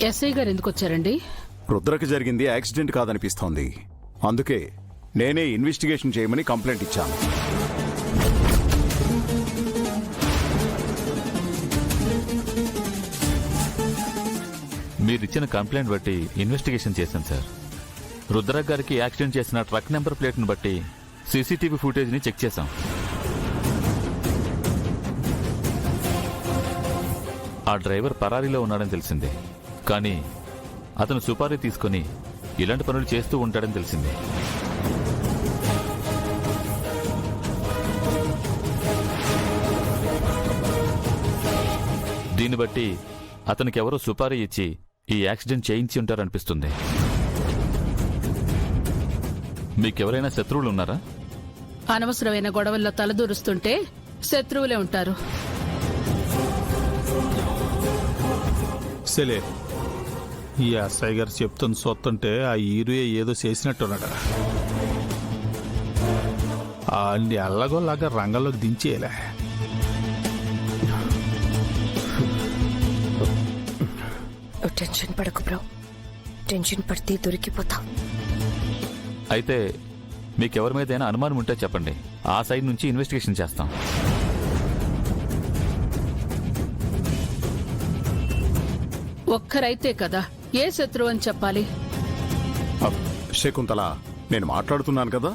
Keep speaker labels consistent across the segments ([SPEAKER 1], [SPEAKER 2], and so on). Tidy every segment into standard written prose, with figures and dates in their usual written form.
[SPEAKER 1] SI గారు ఎందుకు వచ్చారండి?
[SPEAKER 2] రుద్రకి జరిగింది యాక్సిడెంట్ కాదనిపిస్తోంది. అందుకే నేనే ఇన్వెస్టిగేషన్ చేయమని కంప్లైంట్ ఇచ్చాను.
[SPEAKER 3] మీరిచ్చిన కంప్లైంట్ బట్టి ఇన్వెస్టిగేషన్ చేశాను సార్. రుద్రక్ గారికి యాక్సిడెంట్ చేసిన ట్రక్ నెంబర్ ప్లేట్ను బట్టి సీసీటీవీ ఫుటేజ్ని చెక్ చేశాం. ఆ డ్రైవర్ పరారీలో ఉన్నాడని తెలిసింది. కానీ అతను సుపారీ తీసుకుని ఇలాంటి పనులు చేస్తూ ఉంటాడని తెలిసింది. దీన్ని బట్టి అతనికి ఎవరో సుపారీ ఇచ్చి ఈ యాక్సిడెంట్ చేయించి ఉంటారనిపిస్తుంది. మీకెవరైనా శత్రువులు ఉన్నారా?
[SPEAKER 1] అనవసరమైన గొడవల్లో తలదూరుస్తుంటే శత్రువులే ఉంటారు.
[SPEAKER 4] సరే, ఈ ఎస్ఐ గారు చెప్తున్న సొత్తుంటే ఆ హీరోయే ఏదో చేసినట్టున్నాడు. అన్ని అల్లగోలాగా రంగంలోకి దించేయలే.
[SPEAKER 5] టెన్షన్ పడకు బ్రో, టెన్షన్ పడితే దొరికిపోతాం.
[SPEAKER 3] అయితే మీకెవరి మీదైనా అనుమానం ఉంటే చెప్పండి, ఆ సైడ్ నుంచి ఇన్వెస్టిగేషన్ చేస్తాం.
[SPEAKER 1] ఒక్కరైతే కదా ఏ శత్రువు అని చెప్పాలి?
[SPEAKER 2] శకుంతల, నేను మాట్లాడుతున్నాను కదా.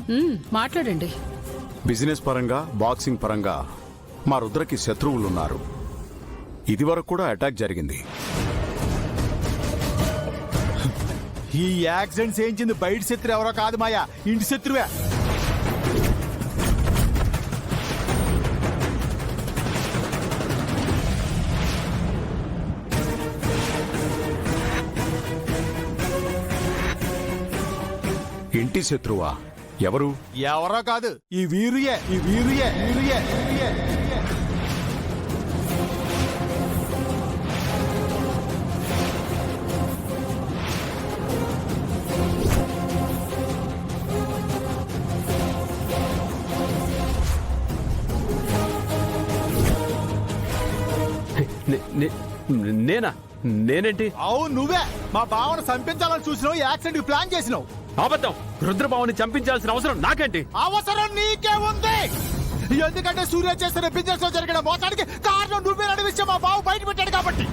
[SPEAKER 1] మాట్లాడండి.
[SPEAKER 2] బిజినెస్ పరంగా, బాక్సింగ్ పరంగా మా రుద్రకి శత్రువులున్నారు. ఇదివరకు కూడా అటాక్ జరిగింది.
[SPEAKER 4] ఈ యాక్సిడెంట్ చేయించింది బయట శత్రు ఎవరో కాదు మాయా, ఇంటి శత్రువే.
[SPEAKER 2] ఇంటి శత్రువా? ఎవరు?
[SPEAKER 4] ఎవరో కాదు, ఈ వీరుయే, ఈ వీరుయే, వీరుయే, వీరుయే.
[SPEAKER 6] నేనా? నేనేంటి?
[SPEAKER 4] అవును నువ్వే. మా బావను చంపించాలని చూసినావు, యాక్సిడెంట్ ప్లాన్ చేసినావు.
[SPEAKER 6] అబద్ధం. రుద్రబాబుని చంపించాల్సిన అవసరం నాకేంటి?
[SPEAKER 4] అవసరం నీకే ఉంది. ఎందుకంటే సూర్య చేస్తున్న బిజినెస్ లో జరిగిన మోసానికి కారణం నువ్వే అనిపించే మా బావ బయట పెట్టాడు కాబట్టి.